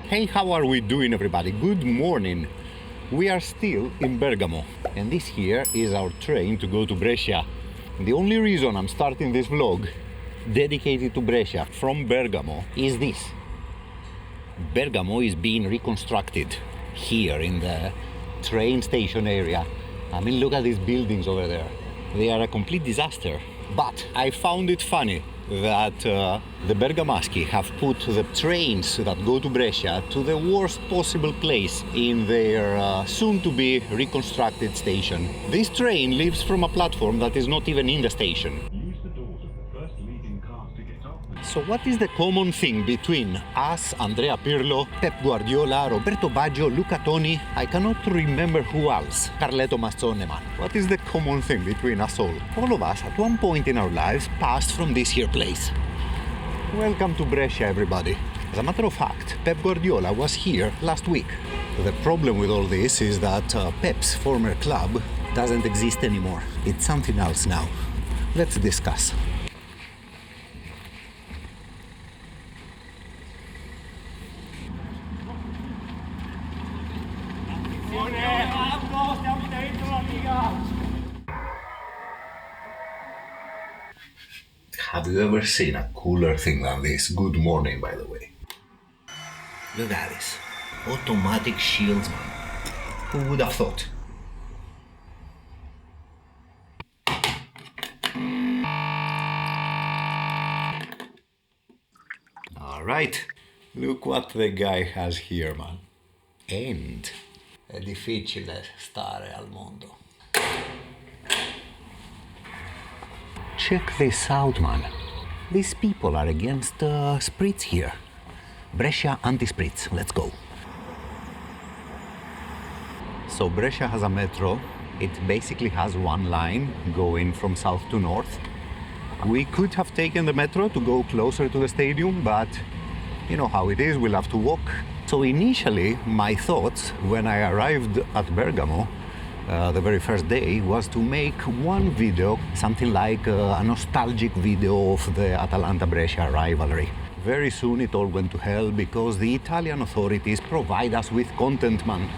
Hey, how are we doing, everybody? Good morning. We are still in Bergamo, and this here is our train to go to Brescia. The only reason I'm starting this vlog dedicated to Brescia from Bergamo is this. Bergamo is being reconstructed here in the train station area. I mean, look at these buildings over there. They are a complete disaster. But I found it funny that the Bergamaschi have put the trains that go to Brescia to the worst possible place in their soon-to-be reconstructed station. This train leaves from a platform that is not even in the station. So what is the common thing between us, Andrea Pirlo, Pep Guardiola, Roberto Baggio, Luca Toni, I cannot remember who else, Carletto Mazzone, man. What is the common thing between us all? All of us, at one point in our lives, passed from this here place. Welcome to Brescia, everybody. As a matter of fact, Pep Guardiola was here last week. The problem with all this is that Pep's former club doesn't exist anymore. It's something else now. Let's discuss. Have you ever seen a cooler thing than this? Good morning, by the way. Look at this. Automatic shields, man. Who would have thought? Alright. Look what the guy has here, man. And è difficile stare al mondo. Check this out, man. These people are against spritz here. Brescia anti-spritz. Let's go. So Brescia has a metro. It basically has one line going from south to north. We could have taken the metro to go closer to the stadium, but you know how it is, we'll have to walk. So initially, my thoughts when I arrived at Bergamo the very first day was to make one video, something like a nostalgic video of the Atalanta-Brescia rivalry. Very soon it all went to hell because the Italian authorities provide us with content, man.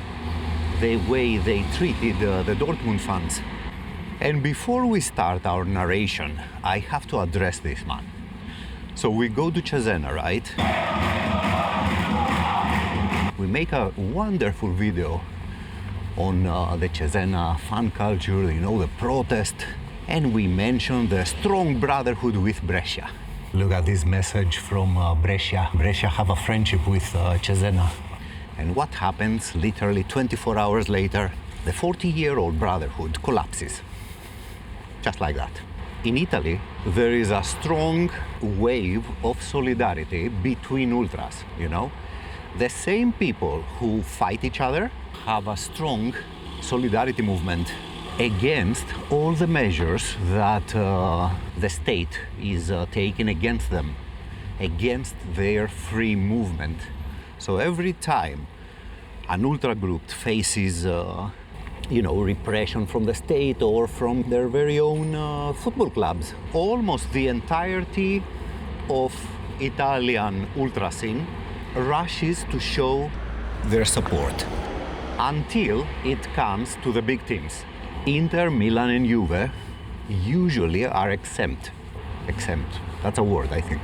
The way they treated the Dortmund fans. And before we start our narration, I have to address this, man. So we go to Cesena, right? We make a wonderful video on the Cesena fan culture, you know, the protest, and we mention the strong brotherhood with Brescia. Look at this message from Brescia. Brescia have a friendship with Cesena. And what happens literally 24 hours later? The 40-year-old brotherhood collapses. Just like that. In Italy, there is a strong wave of solidarity between ultras, you know? The same people who fight each other have a strong solidarity movement against all the measures that the state is taking against them, against their free movement. So every time an ultra group faces repression from the state or from their very own football clubs, almost the entirety of Italian ultra scene rushes to show their support. Until it comes to the big teams. Inter, Milan and Juve usually are exempt. Exempt, that's a word, I think.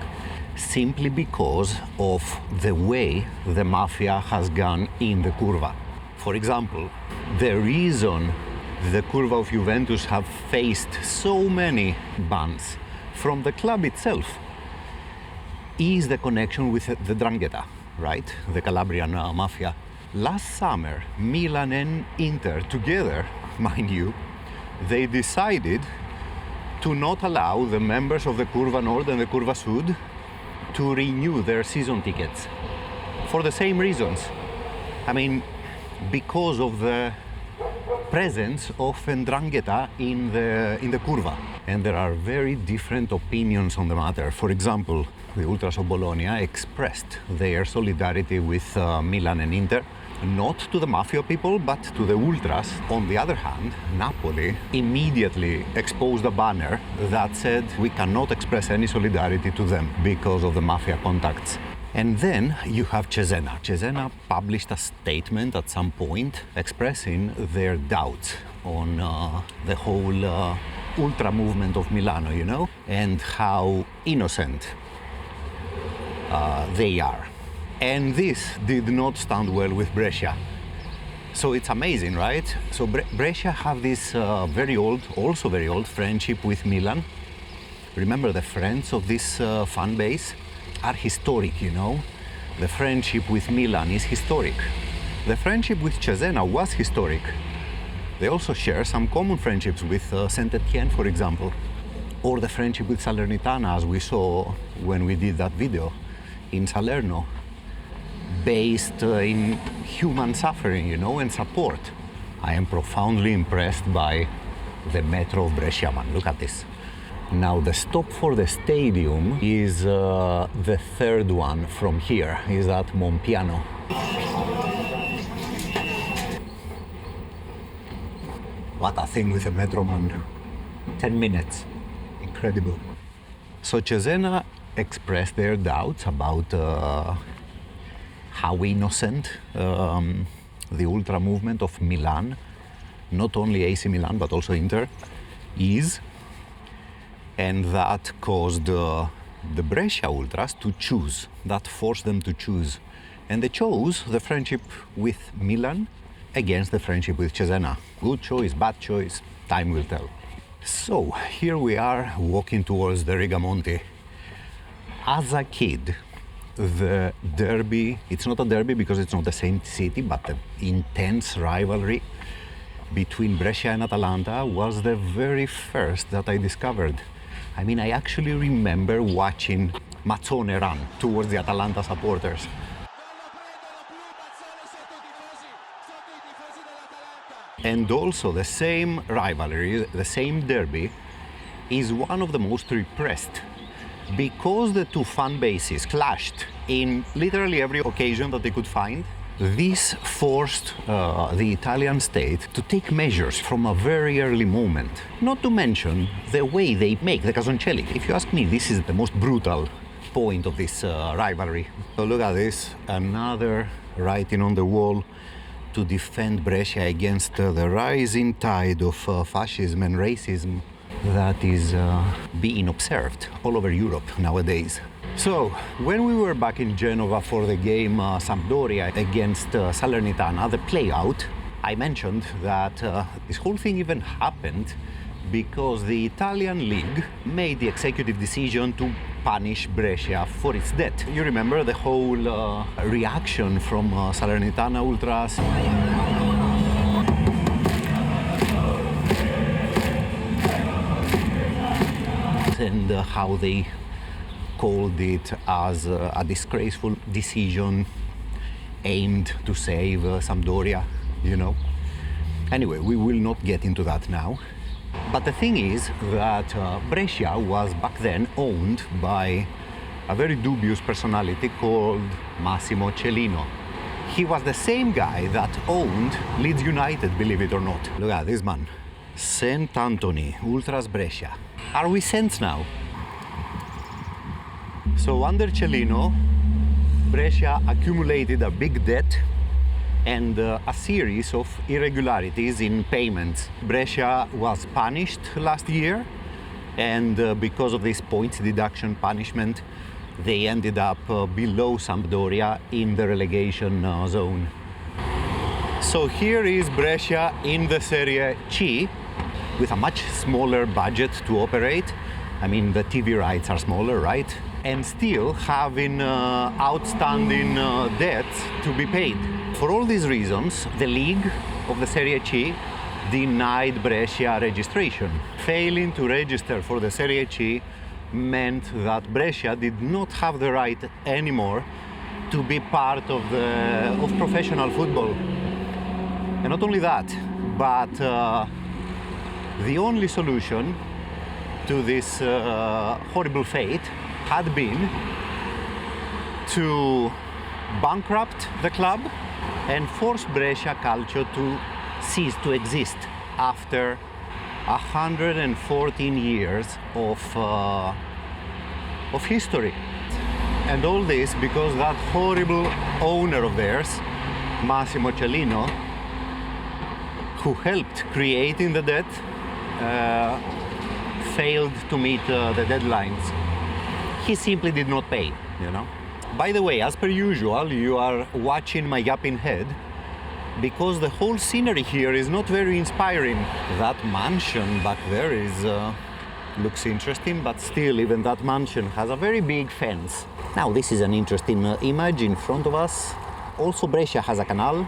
Simply because of the way the mafia has gone in the curva. For example, the reason the curva of Juventus have faced so many bans from the club itself is the connection with the 'Ndrangheta, right? The Calabrian mafia. Last summer, Milan and Inter together, mind you, they decided to not allow the members of the Curva Nord and the Curva Sud to renew their season tickets. For the same reasons. I mean, because of the presence of 'Ndrangheta in the Curva. And there are very different opinions on the matter. For example, the Ultras of Bologna expressed their solidarity with Milan and Inter, not to the mafia people, but to the Ultras. On the other hand, Napoli immediately exposed a banner that said we cannot express any solidarity to them because of the mafia contacts. And then you have Cesena. Cesena published a statement at some point expressing their doubts on the whole ultra movement of Milano, you know, and how innocent they are. And this did not stand well with Brescia. So it's amazing, right? So Brescia have this also very old friendship with Milan. Remember, the friends of this fan base are historic, you know. The friendship with Milan is historic. The friendship with Cesena was historic. They also share some common friendships with Saint-Étienne, for example, or the friendship with Salernitana, as we saw when we did that video in Salerno, based in human suffering, you know, and support. I am profoundly impressed by the metro of Brescia, man. Look at this. Now, the stop for the stadium is the third one from here, is at Monpiano. What a thing with a metro, man. 10 minutes. Incredible. So Cesena expressed their doubts about how innocent the ultra movement of Milan, not only AC Milan but also Inter, is, and that caused the Brescia ultras to choose, that forced them to choose, and they chose the friendship with Milan against the friendship with Cesena. Good choice, bad choice, time will tell. So here we are walking towards the Rigamonti. As a kid, the derby, it's not a derby because it's not the same city, but the intense rivalry between Brescia and Atalanta was the very first that I discovered. I mean, I actually remember watching Mazzone run towards the Atalanta supporters. And also the same rivalry, the same derby, is one of the most repressed, because the two fan bases clashed in literally every occasion that they could find. This forced the Italian state to take measures from a very early moment. Not to mention the way they make the Casoncelli. If you ask me, this is the most brutal point of this rivalry. So look at this, another writing on the wall to defend Brescia against the rising tide of fascism and racism that is being observed all over Europe nowadays. So, when we were back in Genova for the game Sampdoria against Salernitana, the play-out, I mentioned that this whole thing even happened because the Italian league made the executive decision to punish Brescia for its debt. You remember the whole reaction from Salernitana ultras? And how they called it as a disgraceful decision aimed to save Sampdoria, you know. Anyway, we will not get into that now. But the thing is that Brescia was back then owned by a very dubious personality called Massimo Cellino. He was the same guy that owned Leeds United, believe it or not. Look at this man. St. Anthony, Ultras Brescia. Are we saints now? So under Cellino, Brescia accumulated a big debt and a series of irregularities in payments. Brescia was punished last year, and because of this points deduction punishment, they ended up below Sampdoria in the relegation zone. So here is Brescia in the Serie C, with a much smaller budget to operate. I mean, the TV rights are smaller, right? And still having outstanding debts to be paid. For all these reasons, the league of the Serie C denied Brescia registration. Failing to register for the Serie C meant that Brescia did not have the right anymore to be part of professional football. And not only that, but the only solution to this horrible fate had been to bankrupt the club and force Brescia Calcio to cease to exist after 114 years of history. And all this because that horrible owner of theirs, Massimo Cellino, who helped creating the debt, failed to meet the deadlines. He simply did not pay, you know. By the way, as per usual, you are watching my yapping head because the whole scenery here is not very inspiring. That mansion back there is looks interesting, but still even that mansion has a very big fence. Now this is an interesting image in front of us. Also Brescia has a canal.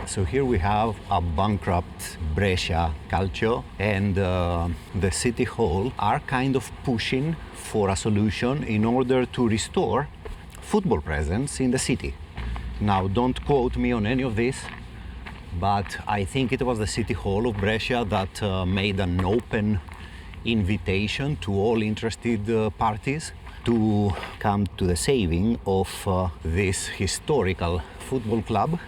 So here we have a bankrupt Brescia Calcio, and the city hall are kind of pushing for a solution in order to restore football presence in the city. Now don't quote me on any of this, but I think it was the city hall of Brescia that made an open invitation to all interested parties to come to the saving of this historical football club.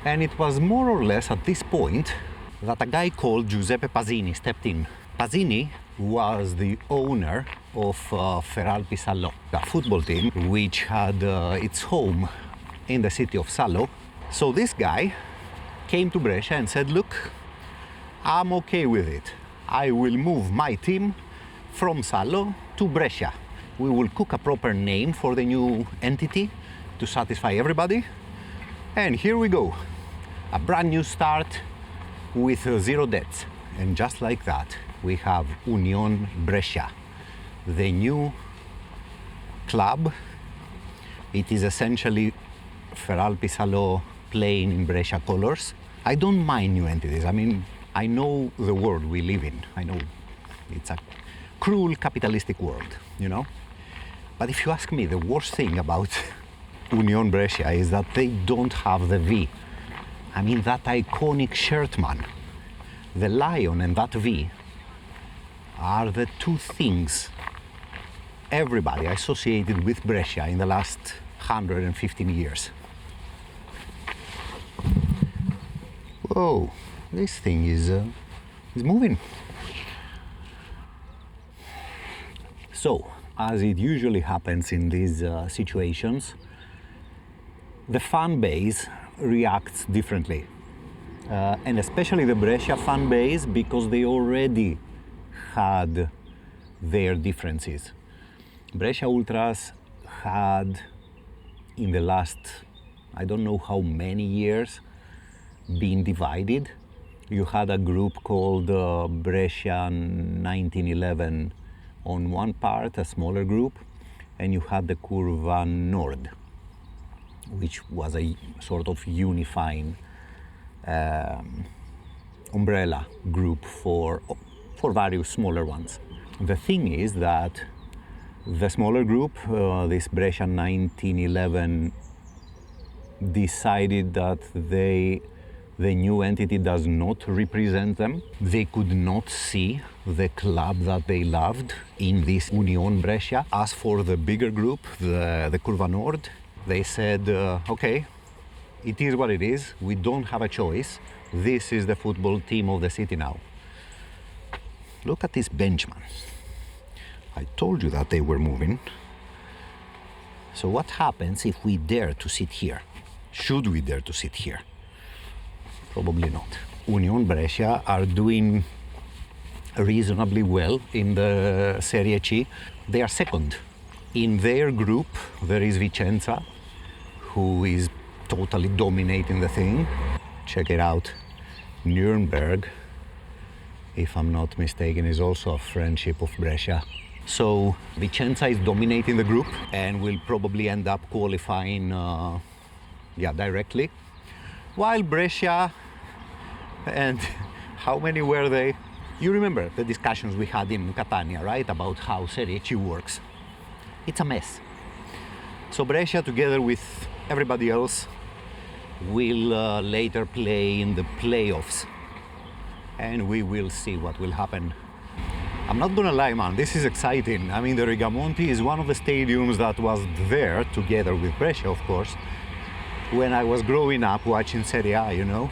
And it was more or less at this point that a guy called Giuseppe Pasini stepped in. Pasini was the owner of Feralpisalo, a football team which had its home in the city of Salo. So this guy came to Brescia and said, look, I'm okay with it. I will move my team from Salo to Brescia. We will cook a proper name for the new entity to satisfy everybody. And here we go. A brand new start with zero debts. And just like that, we have Union Brescia, the new club. It is essentially Feralpisalo playing in Brescia colors. I don't mind new entities. I mean, I know the world we live in. I know it's a cruel capitalistic world, you know? But if you ask me, the worst thing about Union Brescia is that they don't have the V. I mean, that iconic shirt, man. The lion and that V are the two things everybody associated with Brescia in the last 115 years. Whoa, this thing is moving. So, as it usually happens in these situations, the fan base reacts differently. And especially the Brescia fan base, because they already had their differences. Brescia Ultras had, in the last, I don't know how many years, been divided. You had a group called Brescia 1911 on one part, a smaller group, and you had the Curva Nord, which was a sort of unifying umbrella group for various smaller ones. The thing is that the smaller group, this Brescia 1911, decided that the new entity does not represent them. They could not see the club that they loved in this Union Brescia. As for the bigger group, the Curva Nord, they said, okay, it is what it is. We don't have a choice. This is the football team of the city now. Look at this bench, man. I told you that they were moving. So what happens if we dare to sit here? Should we dare to sit here? Probably not. Union Brescia are doing reasonably well in the Serie A. They are second. In their group, there is Vicenza, who is totally dominating the thing. Check it out. Nuremberg, if I'm not mistaken, is also a friendship of Brescia. So Vicenza is dominating the group and will probably end up qualifying directly. While Brescia, and how many were they? You remember the discussions we had in Catania, right? About how Serie A works. It's a mess. So Brescia, together with everybody else, will later play in the playoffs. And we will see what will happen. I'm not gonna lie, man, this is exciting. I mean, the Rigamonti is one of the stadiums that was there, together with Brescia, of course, when I was growing up watching Serie A, you know?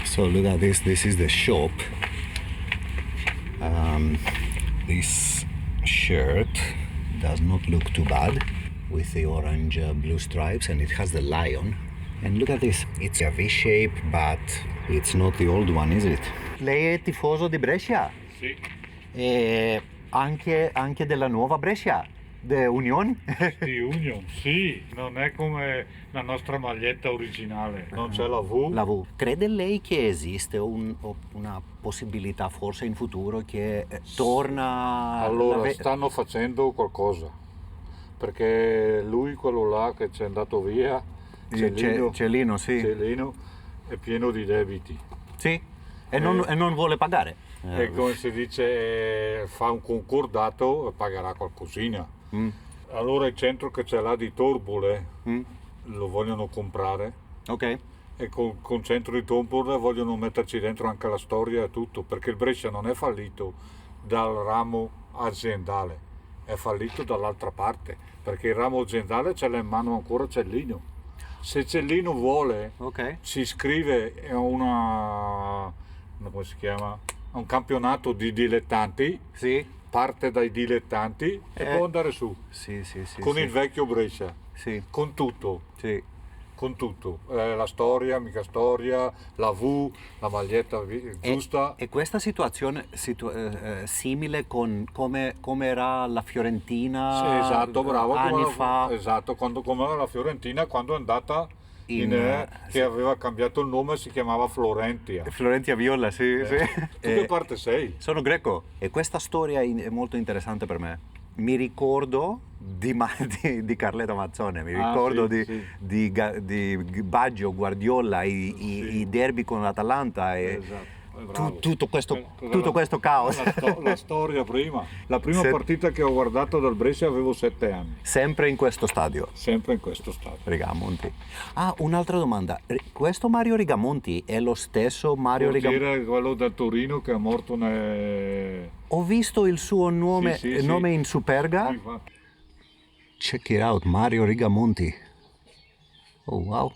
So look at this is the shop. This shirt does not look too bad with the orange blue stripes, and it has the lion. And look at this, it's a V-shape, but it's not the old one, is it? Lei è tifoso di Brescia? Sì. E anche della nuova Brescia? The Union? Di Union, sì, non è come la nostra maglietta originale, non c'è la V. La V. Crede lei che esiste una possibilità forse in futuro che torna... Allora, stanno facendo qualcosa, perché lui, quello là che c'è andato via, Celino, sì. Celino, è pieno di debiti. Sì, e non vuole pagare. E come si dice, fa un concordato e pagherà qualcosina. Allora il centro che c'è là di Torbole lo vogliono comprare. Ok. E con centro di Torbole vogliono metterci dentro anche la storia e tutto, perché il Brescia non è fallito dal ramo aziendale, è fallito dall'altra parte, perché il ramo aziendale ce l'ha in mano ancora Cellino. Se Cellino vuole, si iscrive a come si chiama? A un campionato di dilettanti, sì. Parte dai dilettanti e può andare su. Sì, con il vecchio Brescia, sì. Con tutto. Sì. Con tutto, la storia, mica storia, la V, la maglietta giusta. E questa situazione simile con come era la Fiorentina, sì, esatto, bravo, anni fa. Esatto, come era la Fiorentina quando è andata che aveva cambiato il nome, si chiamava Florentia. Florentia Viola, sì. Sì. Tu che parte sei? Sono greco e questa storia è molto interessante per me. Mi ricordo di Carletto Mazzone, mi ricordo di Baggio, Guardiola, i derby con l'Atalanta e tutto questo caos. La storia prima. La prima partita che ho guardato dal Brescia avevo 7 anni. Sempre in questo stadio? Sempre in questo stadio. Rigamonti. Ah, un'altra domanda. Questo Mario Rigamonti è lo stesso Mario Rigamonti? Era quello da Torino che è morto Ho visto il suo nome, nome in Superga. Check it out, Mario Rigamonti. Oh wow.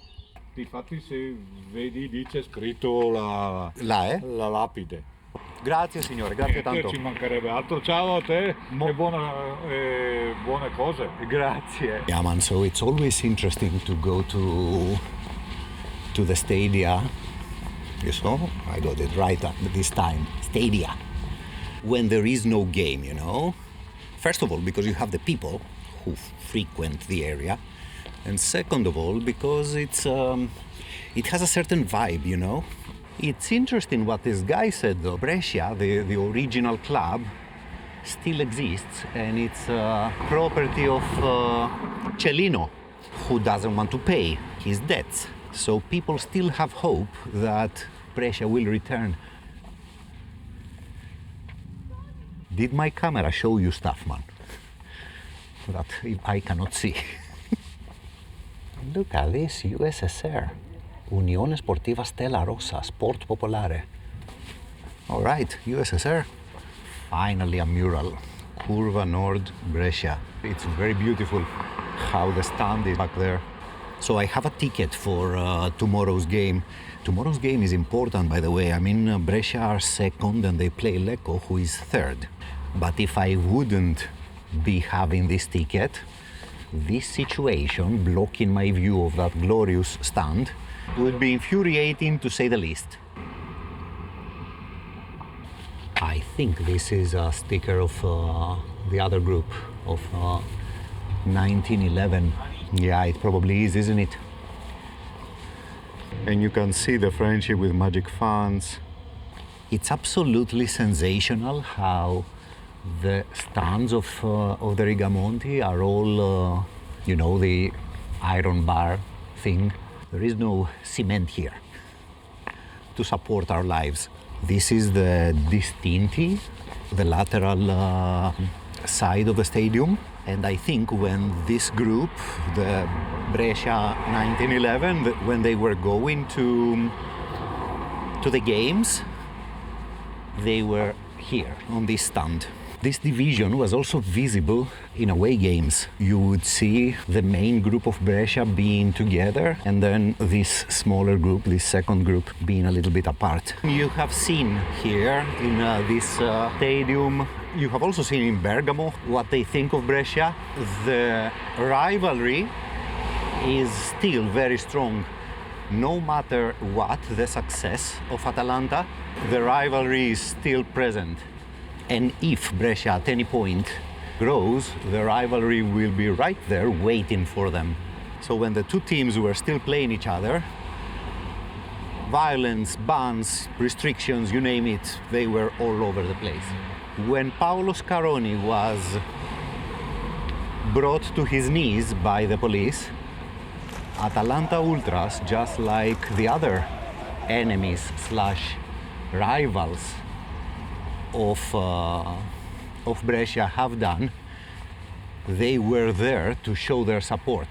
Infatti se vedi lì c'è scritto la lapide. Grazie signore, grazie tanto. Ci mancherebbe altro. Ciao a te e buone cose. Grazie. Yeah man, so it's always interesting to go to the stadia. You saw? I got it right this time. Stadia. When there is no game, you know. First of all, because you have the people who frequent the area. And second of all, because it has a certain vibe, you know. It's interesting what this guy said though. Brescia, the original club, still exists, and it's property of Cellino, who doesn't want to pay his debts. So people still have hope that Brescia will return. Did my camera show you stuff, man? That I cannot see. Look at this, USSR. Unione Sportiva Stella Rossa, Sport Popolare. All right, USSR. Finally a mural. Curva Nord, Brescia. It's very beautiful how the stand is back there. So I have a ticket for tomorrow's game. Tomorrow's game is important, by the way. I mean, Brescia are second and they play Lecco, who is third. But if I wouldn't be having this ticket, this situation, blocking my view of that glorious stand, would be infuriating to say the least. I think this is a sticker of the other group of 1911. Yeah, it probably is, isn't it? And you can see the friendship with Magic Fans. It's absolutely sensational how the stands of the Rigamonti are all, you know, the iron bar thing. There is no cement here to support our lives. This is the Distinti, the lateral side of the stadium. And I think when this group, the Brescia 1911, when they were going to the games, they were here on this stand. This division was also visible in away games. You would see the main group of Brescia being together and then this smaller group, this second group, being a little bit apart. You have seen here in this stadium, you have also seen in Bergamo what they think of Brescia. The rivalry is still very strong. No matter what the success of Atalanta, the rivalry is still present. And if Brescia at any point grows, the rivalry will be right there waiting for them. So when the two teams were still playing each other, violence, bans, restrictions, you name it, they were all over the place. When Paolo Scaroni was brought to his knees by the police, Atalanta Ultras, just like the other enemies slash rivals of Brescia have done, they were there to show their support.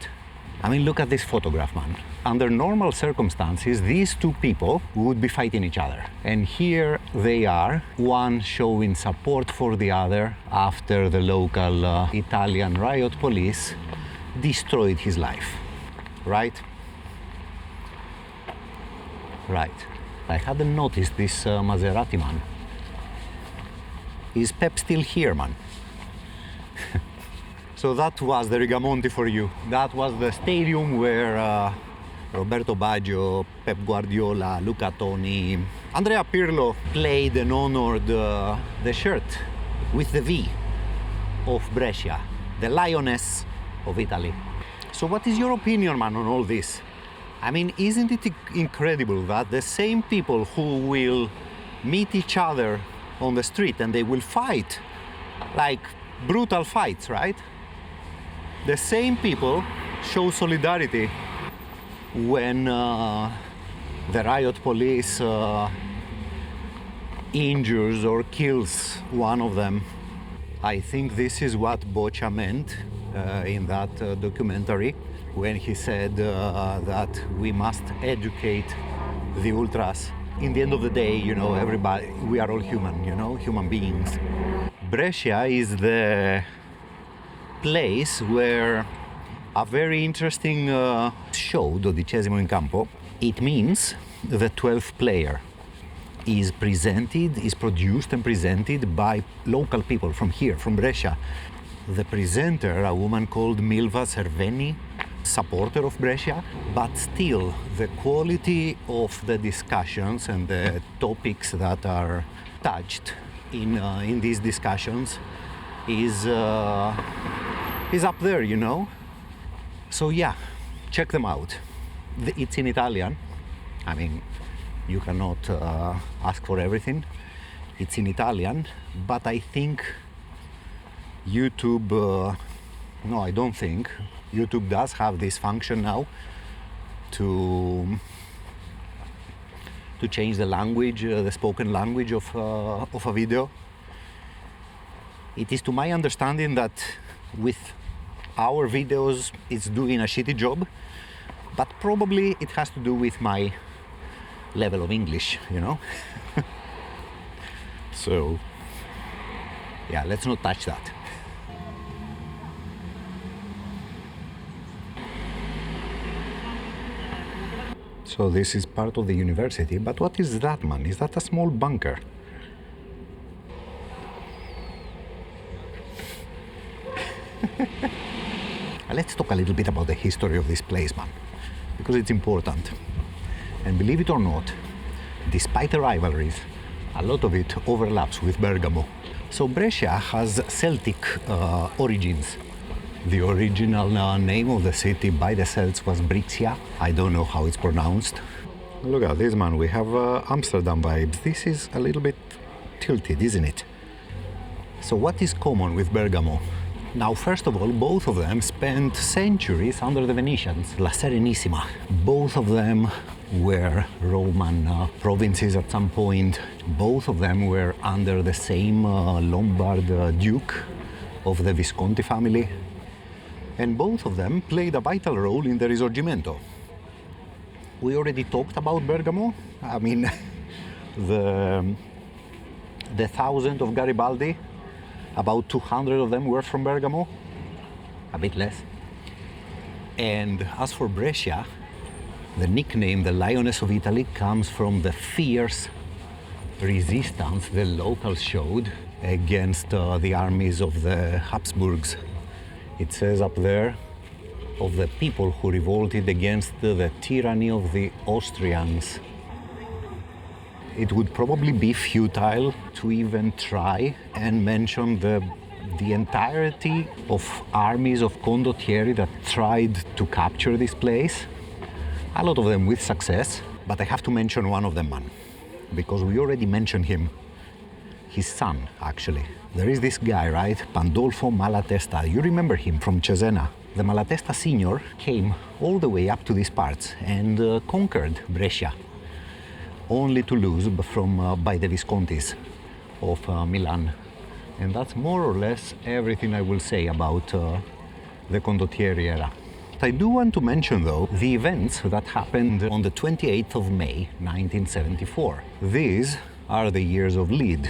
I mean, look at this photograph, man. Under normal circumstances, these two people would be fighting each other. And here they are, one showing support for the other after the local Italian riot police destroyed his life. Right? Right. I hadn't noticed this Maserati man. Is Pep still here, man? So that was the Rigamonti for you. That was the stadium where Roberto Baggio, Pep Guardiola, Luca Toni, Andrea Pirlo played and honored the shirt with the V of Brescia, the lioness of Italy. So what is your opinion, man, on all this? I mean, isn't it incredible that the same people who will meet each other on the street and they will fight, like brutal fights, right? The same people show solidarity when the riot police injures or kills one of them. I think this is what Boccia meant in that documentary when he said that we must educate the ultras. In the end of the day, you know, everybody, we are all human, you know, human beings. Brescia is the place where a very interesting show, Dodicesimo in Campo, it means the 12th player is produced and presented by local people from here, from Brescia. The presenter, a woman called Milva Cerveni, supporter of Brescia, but still the quality of the discussions and the topics that are touched in these discussions is up there, you know. So yeah, check them out. It's in Italian. I mean, you cannot ask for everything. It's in Italian, but I think YouTube, no, I don't think. YouTube does have this function now to change the language, the spoken language of a video. It is to my understanding that with our videos it's doing a shitty job, but probably it has to do with my level of English, you know. So yeah, let's not touch that. So this is part of the university, but what is that, man? Is that a small bunker? Let's talk a little bit about the history of this place, man, because it's important. And believe it or not, despite the rivalries, a lot of it overlaps with Bergamo. So Brescia has Celtic origins. The original name of the city by the Celts was Brescia. I don't know how it's pronounced. Look at this, man. We have Amsterdam vibes. This is a little bit tilted, isn't it? So what is common with Bergamo? Now, first of all, both of them spent centuries under the Venetians, La Serenissima. Both of them were Roman provinces at some point. Both of them were under the same Lombard duke of the Visconti family. And both of them played a vital role in the Risorgimento. We already talked about Bergamo. I mean, the Thousand of Garibaldi About 200 of them were from Bergamo, a bit less. And as for Brescia, the nickname, the Lioness of Italy, comes from the fierce resistance the locals showed against the armies of the Habsburgs. It says up there, of the people who revolted against the tyranny of the Austrians. It would probably be futile to even try and mention the entirety of armies of condottieri that tried to capture this place. A lot of them with success, but I have to mention one of them, man, because we already mentioned him. His son, actually. There is this guy, right? Pandolfo Malatesta. You remember him from Cesena. The Malatesta Senior came all the way up to these parts and conquered Brescia, only to lose by the Viscontis of Milan. And that's more or less everything I will say about the condottieri era. I do want to mention, though, the events that happened on the 28th of May, 1974. These are the years of lead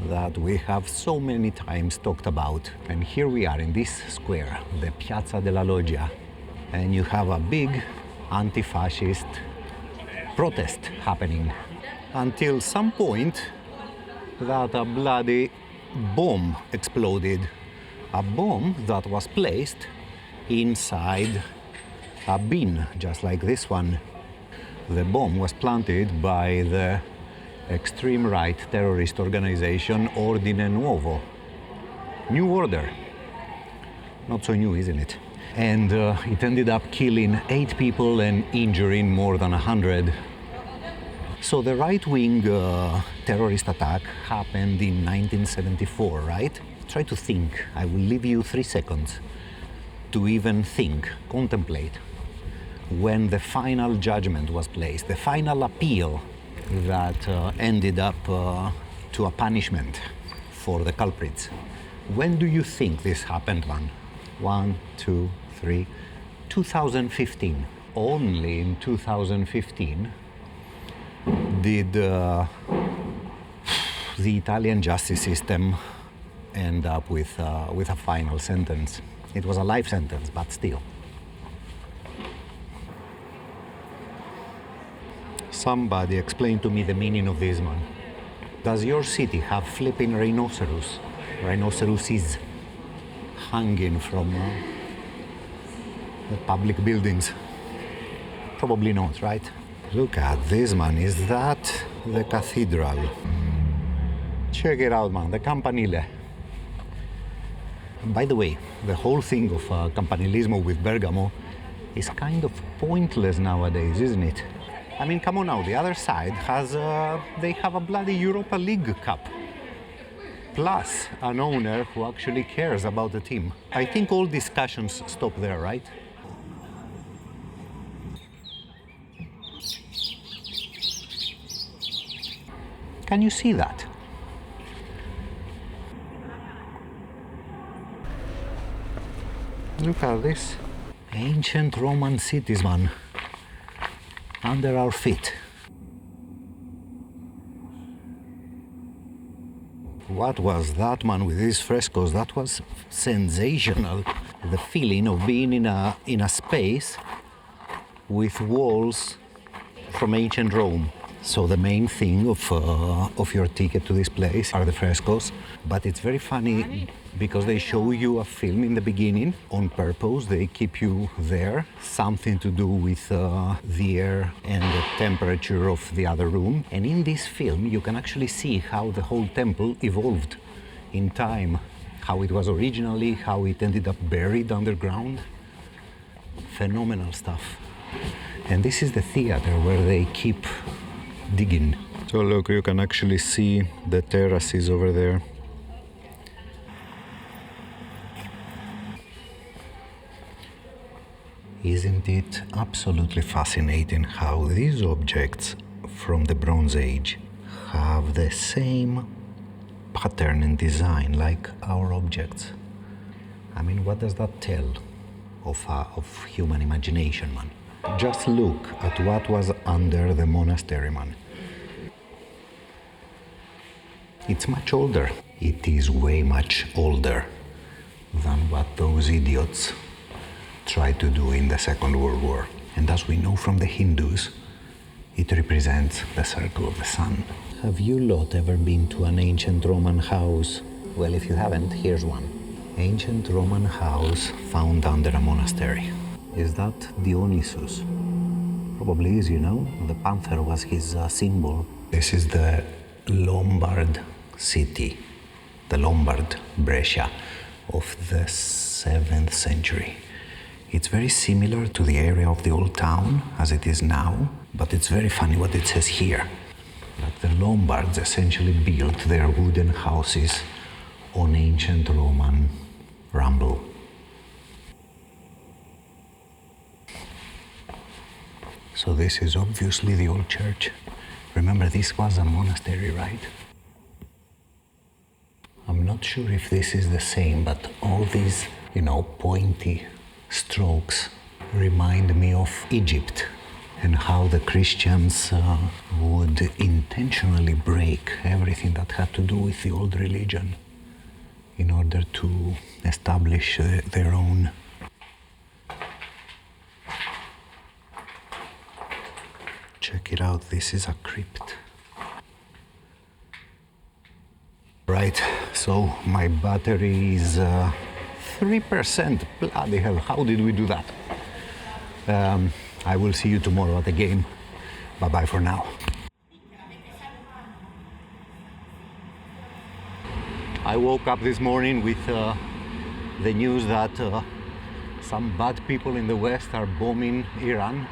that we have so many times talked about. And here we are in this square, the Piazza della Loggia, and you have a big anti-fascist protest happening until some point that a bloody bomb exploded. A bomb that was placed inside a bin, just like this one. The bomb was planted by the extreme right terrorist organization Ordine Nuovo. New order. Not so new, isn't it? And it ended up killing 8 people and injuring more than 100. So the right-wing terrorist attack happened in 1974, right? Try to think. I will leave you 3 seconds to even think, contemplate, when the final judgment was placed, the final appeal that ended up to a punishment for the culprits. When do you think this happened, man? 1, 2, 3, 2015. Only in 2015 did the Italian justice system end up with a final sentence. It was a life sentence, but still. Somebody explain to me the meaning of this, man. Does your city have flipping rhinoceroses hanging from the public buildings? Probably not, right? Look at this, man. Is that the cathedral? Check it out, man. The campanile. By the way, the whole thing of campanilismo with Bergamo is kind of pointless nowadays, isn't it? I mean, come on now, the other side has, they have a bloody Europa League Cup. Plus, an owner who actually cares about the team. I think all discussions stop there, right? Can you see that? Look at this. Ancient Roman cities, man. Under our feet. What was that, man, with these frescoes? That was sensational. The feeling of being in a space with walls from ancient Rome. So the main thing of your ticket to this place are the frescoes, but it's very funny because they show you a film in the beginning on purpose. They keep you there, something to do with the air and the temperature of the other room. And in this film, you can actually see how the whole temple evolved in time, how it was originally, how it ended up buried underground. Phenomenal stuff. And this is the theater where they keep digging. So look, you can actually see the terraces over there. Isn't it absolutely fascinating how these objects from the Bronze Age have the same pattern and design like our objects? I mean, what does that tell of human imagination, man? Just look at what was under the monastery, man. It's much older. It is way much older than what those idiots tried to do in the Second World War. And as we know from the Hindus, it represents the circle of the sun. Have you lot ever been to an ancient Roman house? Well, if you haven't, here's one. Ancient Roman house found under a monastery. Is that Dionysus? Probably is, you know. The panther was his symbol. This is the Lombard city, the Lombard-BRESCIA of the 7th century. It's very similar to the area of the old town as it is now, but it's very funny what it says here. That the Lombards essentially built their wooden houses on ancient Roman rubble. So this is obviously the old church. Remember, this was a monastery, right? I'm not sure if this is the same, but all these, pointy strokes remind me of Egypt and how the Christians would intentionally break everything that had to do with the old religion in order to establish their own. Check it out, this is a crypt. Right, so my battery is 3%. Bloody hell, how did we do that? I will see you tomorrow at the game. Bye-bye for now. I woke up this morning with the news that some bad people in the West are bombing Iran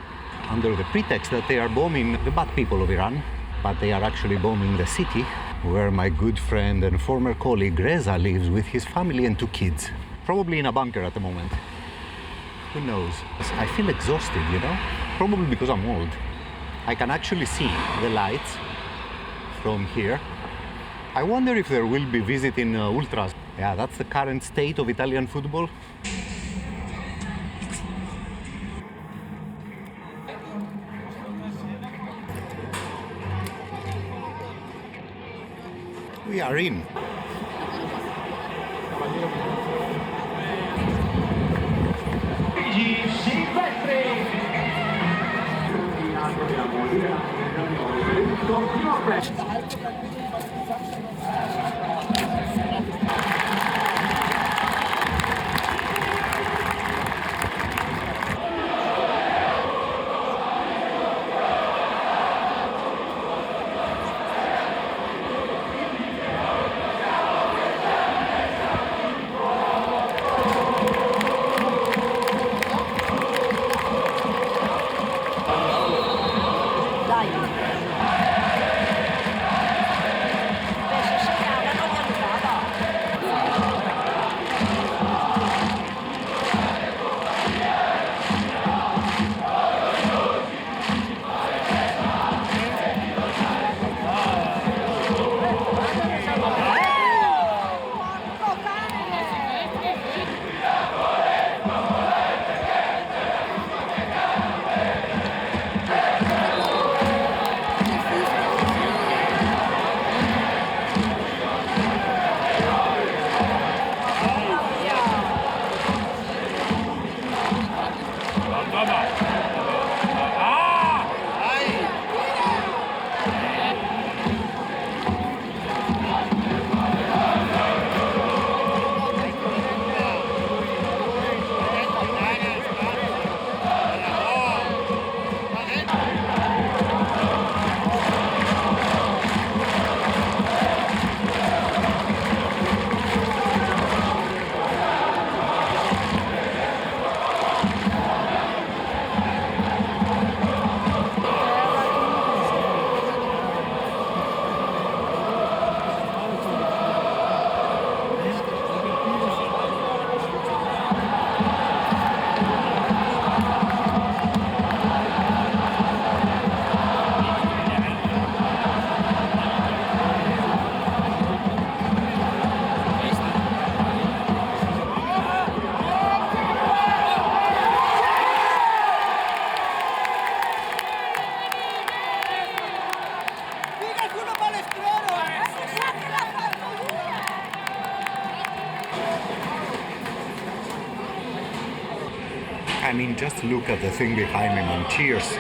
under the pretext that they are bombing the bad people of Iran, but they are actually bombing the city where my good friend and former colleague Reza lives with his family and 2 kids. Probably in a bunker at the moment. Who knows? I feel exhausted, Probably because I'm old. I can actually see the lights from here. I wonder if there will be visiting ultras. Yeah, that's the current state of Italian football. We are in. I mean, just look at the thing behind me, man. Cheers.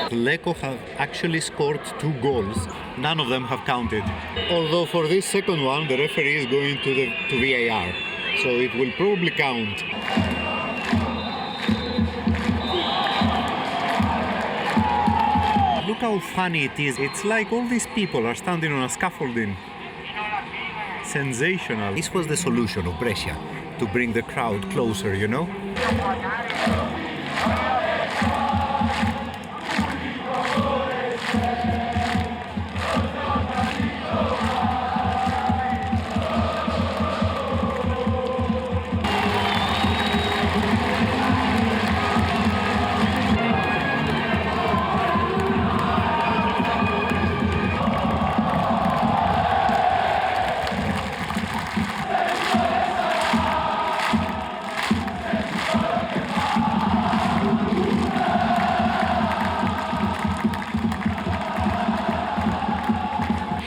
Lecco have actually scored 2 goals. None of them have counted. Although for this second one, the referee is going to VAR, so it will probably count. Look how funny it is. It's like all these people are standing on a scaffolding. Sensational. This was the solution of Brescia, to bring the crowd closer, you know?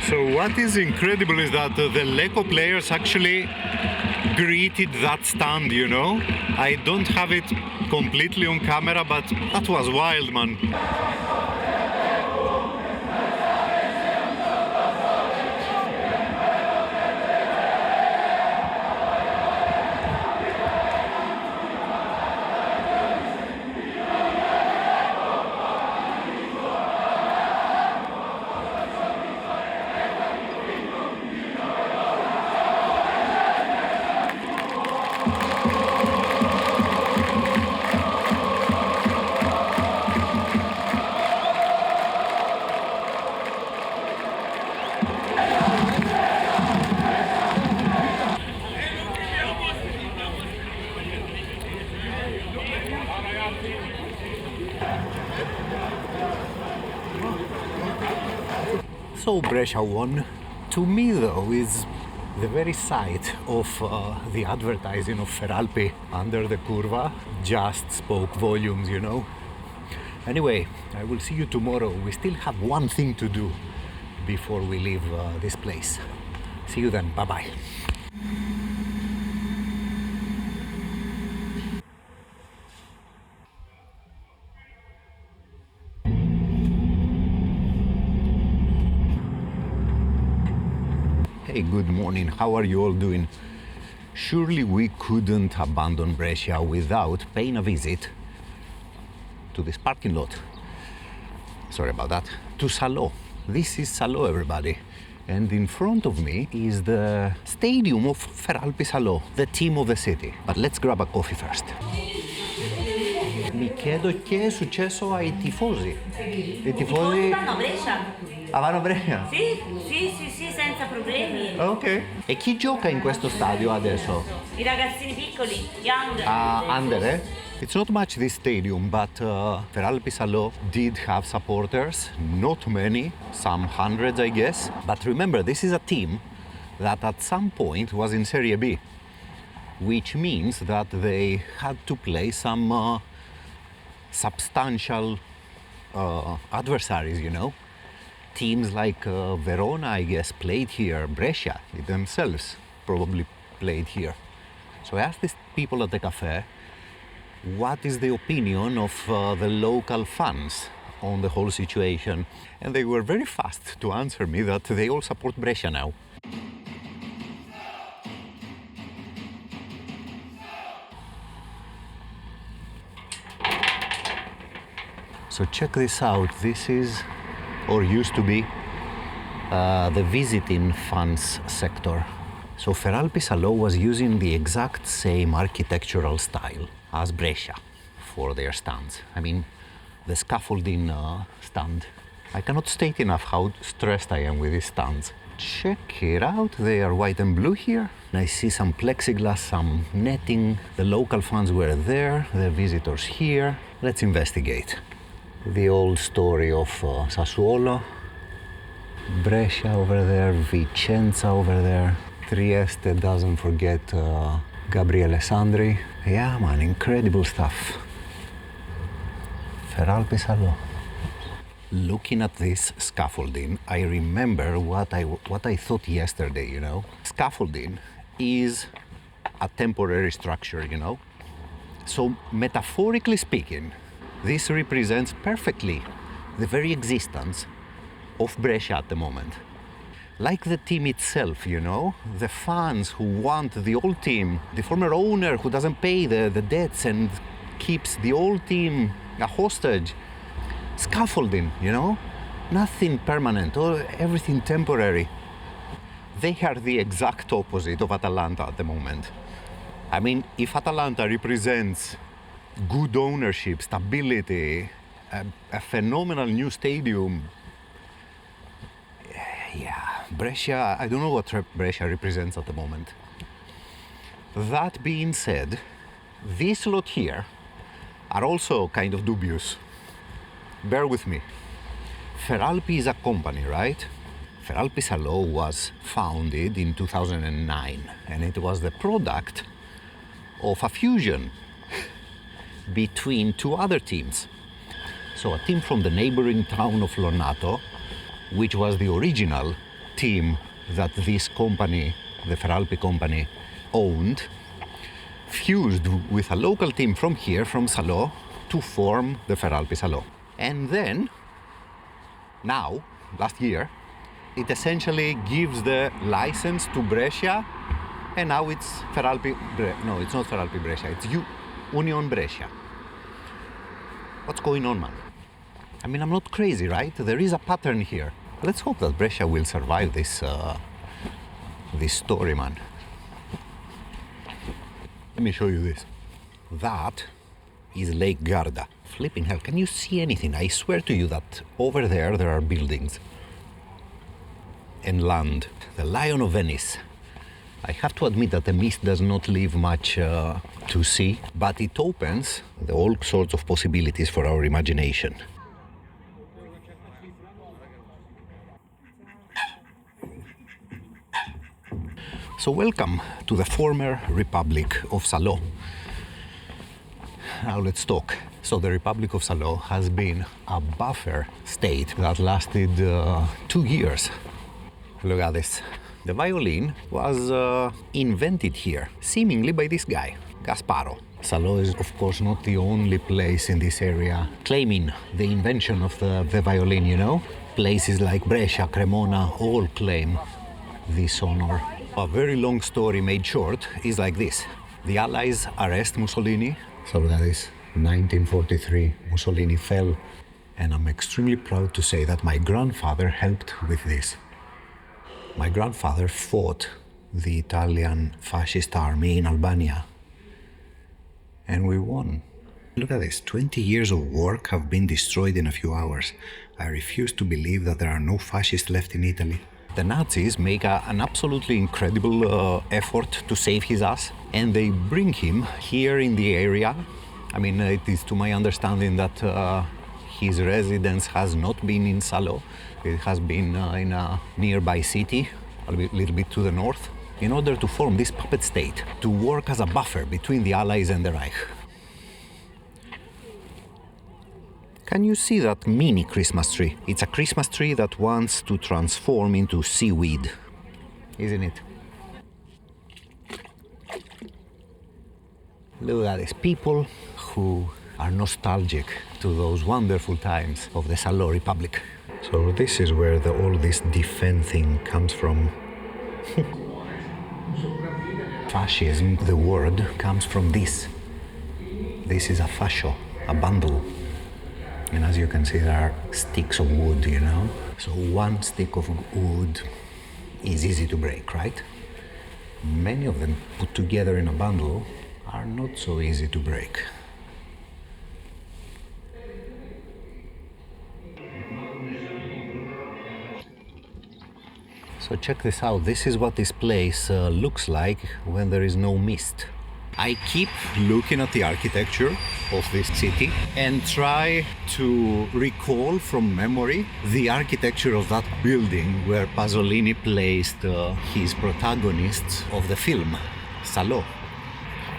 So what is incredible is that the Lecco players actually greeted that stand, you know? I don't have it completely on camera, but that was wild, man. So Brescia won. To me though is the very sight of the advertising of Feralpi under the curva just spoke volumes, you know. Anyway, I will see you tomorrow. We still have one thing to do before we leave this place. See you then. Bye bye. Hey, good morning. How are you all doing? surely we couldn't abandon Brescia without paying a visit to this parking lot. Sorry about that. To Salò. This is Salò, everybody. And in front of me is the stadium of Feralpisalo, the team of the city. But let's grab a coffee first. Mi chiedo che è successo ai tifosi. I tifosi vanno a Brescia? Ah, vanno a Brescia? Sì, senza problemi. Ok. E chi gioca in questo stadio adesso? I ragazzini piccoli, young. Under, eh? It's not much this stadium, but Feralpisalo did have supporters, not many, some hundreds I guess. But remember, this is a team that at some point was in Serie B, which means that they had to play some substantial adversaries, you know. Teams like Verona, I guess, played here. Brescia themselves probably played here. So I asked these people at the cafe, what is the opinion of the local fans on the whole situation? And they were very fast to answer me that they all support Brescia now. So check this out. This is, or used to be, the visiting fans sector. So Feralpisalo was using the exact same architectural style as Brescia for their stands. I mean, the scaffolding stand. I cannot state enough how stressed I am with these stands. Check it out, they are white and blue here. I see some plexiglass, some netting. The local fans were there, the visitors here. Let's investigate. The old story of Sassuolo, Brescia over there, Vicenza over there. Trieste doesn't forget Gabriele Sandri. Yeah, man, incredible stuff. Feralpisalo. Looking at this scaffolding, I remember what I thought yesterday, you know. Scaffolding is a temporary structure, you know. So metaphorically speaking, this represents perfectly the very existence of Brescia at the moment. Like the team itself, you know, the fans who want the old team, the former owner who doesn't pay the debts and keeps the old team a hostage. Scaffolding, you know, nothing permanent, or everything temporary. They are the exact opposite of Atalanta at the moment. I mean, if Atalanta represents good ownership, stability, a phenomenal new stadium, yeah, Brescia, I don't know what Brescia represents at the moment. That being said, this lot here are also kind of dubious. Bear with me. Feralpi is a company, right? Feralpisalo was founded in 2009, and it was the product of a fusion between two other teams. So a team from the neighboring town of Lonato, which was the original team that this company, the Feralpi company, owned, fused with a local team from here, from Salò, to form the Feralpisalo. And then, now, last year, it essentially gives the license to Brescia, and now it's no, it's not Feralpi-BRESCIA, it's Union Brescia. What's going on, man? I mean, I'm not crazy, right? There is a pattern here. Let's hope that Brescia will survive this story, man. Let me show you this. That is Lake Garda. Flipping hell, can you see anything? I swear to you that over there are buildings and land. The Lion of Venice. I have to admit that the mist does not leave much to see, but it opens all sorts of possibilities for our imagination. So welcome to the former Republic of Salò. Now let's talk. So the Republic of Salò has been a buffer state that lasted 2 years. Look at this. The violin was invented here, seemingly by this guy, Gasparo. Salò is of course not the only place in this area claiming the invention of the violin, you know. Places like Brescia, Cremona all claim this honor. A very long story made short is like this. The Allies arrest Mussolini. So look at this, 1943, Mussolini fell. And I'm extremely proud to say that my grandfather helped with this. My grandfather fought the Italian fascist army in Albania. And we won. Look at this, 20 years of work have been destroyed in a few hours. I refuse to believe that there are no fascists left in Italy. The Nazis make an absolutely incredible effort to save his ass, and they bring him here in the area. I mean, it is to my understanding that his residence has not been in Salo. It has been in a nearby city, a little bit to the north, in order to form this puppet state, to work as a buffer between the Allies and the Reich. Can you see that mini Christmas tree? It's a Christmas tree that wants to transform into seaweed, isn't it? Look at these people who are nostalgic to those wonderful times of the Salò Republic. So this is where all this defense thing comes from. Fascism, the word, comes from this. This is a fascio, a bundle. And as you can see, there are sticks of wood, you know? So one stick of wood is easy to break, right? Many of them put together in a bundle are not so easy to break. So check this out. This is what this place looks like when there is no mist. I keep looking at the architecture of this city and try to recall from memory the architecture of that building where Pasolini placed his protagonists of the film, Salò,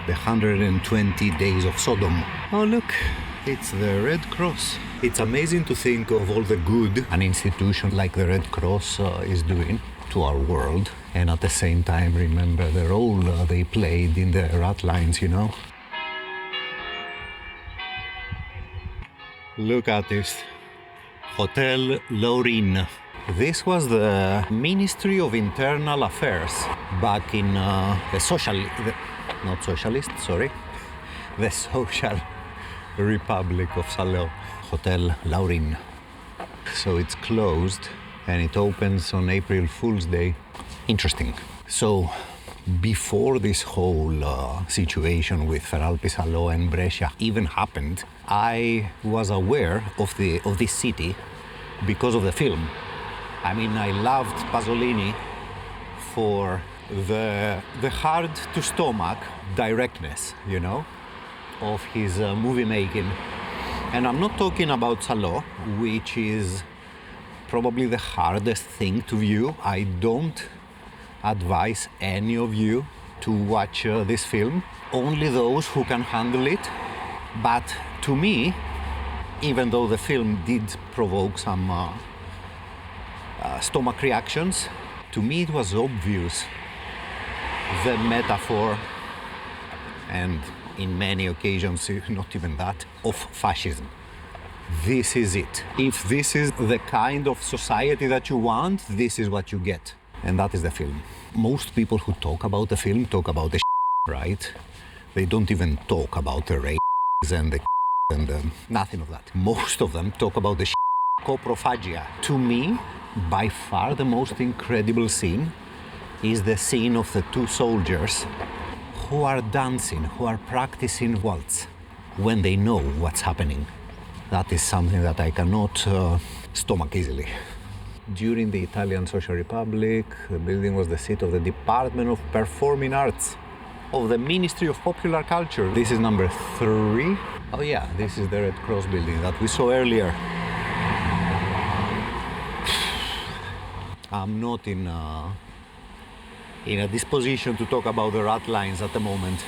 the 120 Days of Sodom. Oh look, it's the Red Cross. It's amazing to think of all the good an institution like the Red Cross is doing to our world, and at the same time remember the role they played in the rat lines, you know? Look at this. Hotel Laurin. This was the Ministry of Internal Affairs back in the Social Republic of Salò. Hotel Laurin. So it's closed and it opens on April Fool's Day. Interesting. So before this whole situation with Feralpisalo and Brescia even happened, I was aware of this city because of the film. I mean, I loved Pasolini for the hard to stomach directness, you know, of his movie making. And I'm not talking about Salò, which is probably the hardest thing to view. I don't advise any of you to watch this film, only those who can handle it. But to me, even though the film did provoke some stomach reactions, to me it was obvious the metaphor, and in many occasions not even that, of fascism. This is it. If this is the kind of society that you want, this is what you get. And that is the film. Most people who talk about the film talk about the right? They don't even talk about the rape and the nothing of that. Most of them talk about the coprophagia. To me, by far the most incredible scene is the scene of the two soldiers who are dancing, who are practicing waltz when they know what's happening. That is something that I cannot stomach easily. During the Italian Social Republic, the building was the seat of the Department of Performing Arts of the Ministry of Popular Culture. This is number 3. Oh yeah, this is the Red Cross building that we saw earlier. I'm not in a disposition to talk about the rat lines at the moment.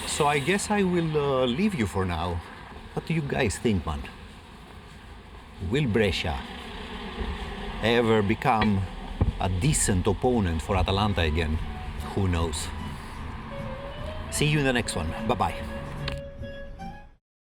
So I guess I will leave you for now. What do you guys think, man? Will Brescia ever become a decent opponent for Atalanta again? Who knows? See you in the next one. Bye-bye.